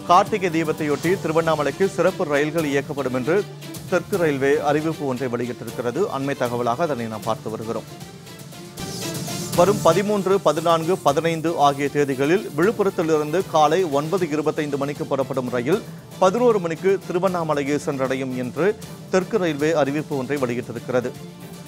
கார்த்திகை தீபத்தையொட்டி திருவண்ணாமலைக்கு சிறப்பு ரயில்கள் இயக்கப்படும் என்று தெற்கு ரயில்வே அறிவிப்பு ஒன்றை வெளியிட்டிருக்கிறது. அண்மை தகவலாக அதனை நாம் பார்த்து வருகிறோம். வரும் 13, 14, 15 ஆகிய தேதிகளில் விழுப்புரத்திலிருந்து காலை 9:25 மணிக்கு புறப்படும் ரயில் 11 மணிக்கு திருவண்ணாமலையை சென்றடையும் என்று தெற்கு ரயில்வே அறிவிப்பு ஒன்றை வெளியிட்டிருக்கிறது.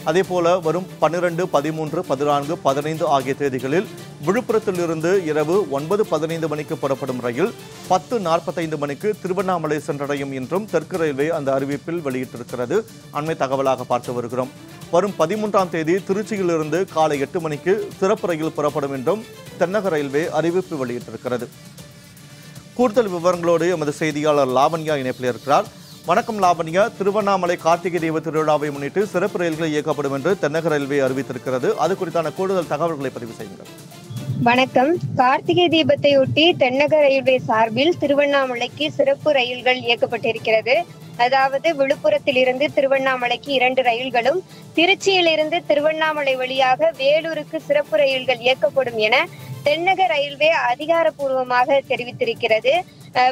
அதேபோல வரும் 12, 13, 14, 15 ஆகிய தேதிகளில் விழுப்புரத்திலிருந்து இரவு 9:15 மணிக்கு புறப்படும் ரயில் 10:45 மணிக்கு திருவண்ணாமலை சென்றடையும் என்றும் தெற்கு ரயில்வே அந்த அறிவிப்பில் வெளியிட்டிருக்கிறது. அண்மை தகவலாக பார்த்து வருகிறோம். வரும் 13ஆம் தேதி திருச்சியிலிருந்து காலை 8 மணிக்கு சிறப்பு ரயில் புறப்படும் என்றும் தென்னக ரயில்வே அறிவிப்பு வெளியிட்டிருக்கிறது. கூடுதல் விவரங்களோடு எமது செய்தியாளர் லாவண்யா இணைப்பில் இருக்கிறார். வணக்கம் லாவண்யா. திருவண்ணாமலை கார்த்திகை தீப திருவிழாவை முன்னிட்டு சிறப்பு ரயில்கள் இயக்கப்படும் என்று தென்னக ரயில்வே அறிவித்திருக்கிறது. அது குறித்தான கூடுதல் தகவல்களை பதிவு செய்யுங்கள். வணக்கம். கார்த்திகை தீபத்தையொட்டி தென்னக ரயில்வே சார்பில் திருவண்ணாமலைக்கு சிறப்பு ரயில்கள் இயக்கப்பட்டிருக்கிறது. அதாவது விழுப்புரத்திலிருந்து திருவண்ணாமலைக்கு 2 ரயில்களும், திருச்சியிலிருந்து திருவண்ணாமலை வழியாக வேலூருக்கு சிறப்பு ரயில்கள் இயக்கப்படும் என தென்னக ரயில்வே அதிகாரப்பூர்வமாக தெரிவித்திருக்கிறது.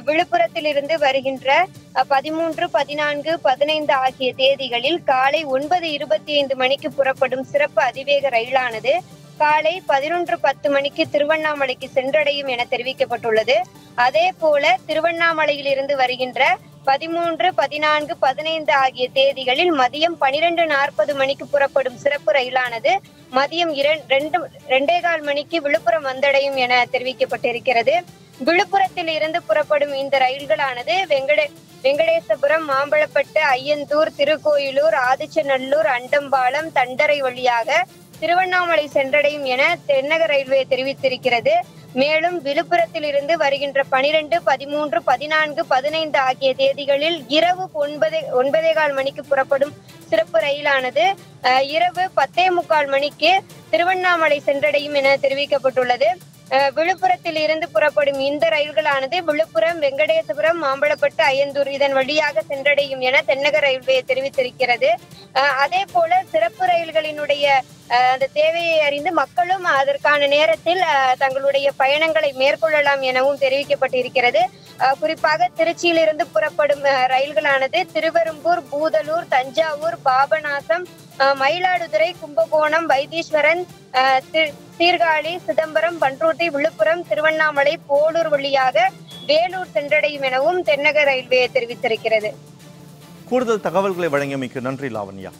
விழுப்புரத்திலிருந்து வருகின்ற 13, 14, 15 ஆகிய தேதிகளில் காலை 9:25 மணிக்கு புறப்படும் சிறப்பு அதிவேக ரயிலானது காலை 11:10 மணிக்கு திருவண்ணாமலைக்கு சென்றடையும் என தெரிவிக்கப்பட்டுள்ளது. அதே போல திருவண்ணாமலையில் இருந்து வருகின்ற 13, 14, 15 ஆகிய தேதிகளில் மதியம் 12:40 மணிக்கு புறப்படும் சிறப்பு ரயிலானது மதியம் 2:15 மணிக்கு விழுப்புரம் வந்தடையும் என தெரிவிக்கப்பட்டிருக்கிறது. விழுப்புரத்தில் இருந்து புறப்படும் இந்த ரயில்களானது வெங்கடேசபுரம், மாம்பழப்பட்டு, ஐயந்தூர், திருக்கோயிலூர், ஆதிச்சநல்லூர், அண்டம்பாலம், தண்டரை வழியாக திருவண்ணாமலை சென்றடையும் என தென்னக ரயில்வே தெரிவித்திருக்கிறது. மேலும் விழுப்புரத்தில் இருந்து வருகின்ற 12, 13, 14, 15 ஆகிய தேதிகளில் இரவு 9:15 மணிக்கு புறப்படும் சிறப்பு ரயிலானது இரவு 10:45 மணிக்கு திருவண்ணாமலை சென்றடையும் என தெரிவிக்கப்பட்டுள்ளது. விழுப்புரத்தில் இருந்து புறப்படும் இந்த ரயில்களானது விழுப்புரம், வெங்கடேசபுரம், மாம்பழப்பட்டு, ஐயந்தூர் இதன் வழியாக சென்றடையும் என தென்னக ரயில்வே தெரிவித்திருக்கிறது. அதே போல சிறப்பு ரயில்களினுடைய அந்த தேவையை அறிந்து மக்களும் அதற்கான நேரத்தில் தங்களுடைய பயணங்களை மேற்கொள்ளலாம் எனவும் தெரிவிக்கப்பட்டிருக்கிறது. குறிப்பாக திருச்சியிலிருந்து புறப்படும் ரயில்களானது திருவெரும்பூர், பூதலூர், தஞ்சாவூர், பாபநாசம், மயிலாடுதுறை, கும்பகோணம், வைத்தீஸ்வரன், சீர்காழி, சிதம்பரம், பண்ருட்டி, விழுப்புரம், திருவண்ணாமலை, போலூர் வழியாக வேலூர் சென்றடையும் எனவும் தென்னக ரயில்வே தெரிவித்திருக்கிறது. கூடுதல் தகவல்களை வழங்கியமைக்கு நன்றி லாவண்யா.